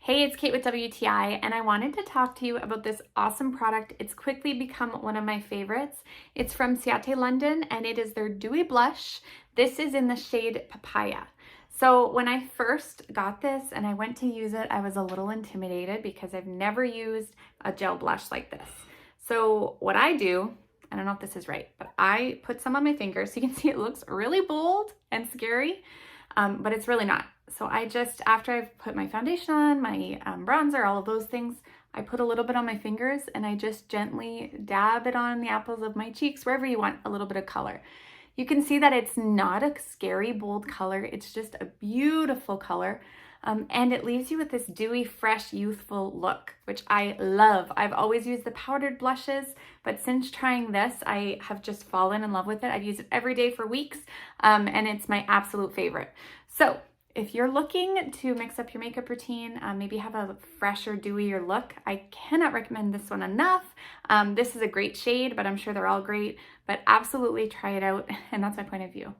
Hey, it's Kate with WTI, and I wanted to talk to you about this awesome product. It's quickly become one of my favorites. It's from Ciate, London, and it is their Dewy Blush. This is in the shade Papaya. So when I first got this and I went to use it, I was a little intimidated because I've never used a gel blush like this. So what I do, I don't know if this is right, but I put some on my fingers. So you can see it looks really bold and scary, but it's really not. So I just, after I've put my foundation on, my bronzer, all of those things, I put a little bit on my fingers and I just gently dab it on the apples of my cheeks, wherever you want a little bit of color. You can see that it's not a scary, bold color. It's just a beautiful color. And it leaves you with this dewy, fresh, youthful look, which I love. I've always used the powdered blushes, but since trying this, I have just fallen in love with it. I've used it every day for weeks, and it's my absolute favorite. So if you're looking to mix up your makeup routine, maybe have a fresher, dewier look, I cannot recommend this one enough. This is a great shade, but I'm sure they're all great, but absolutely try it out, and that's my point of view.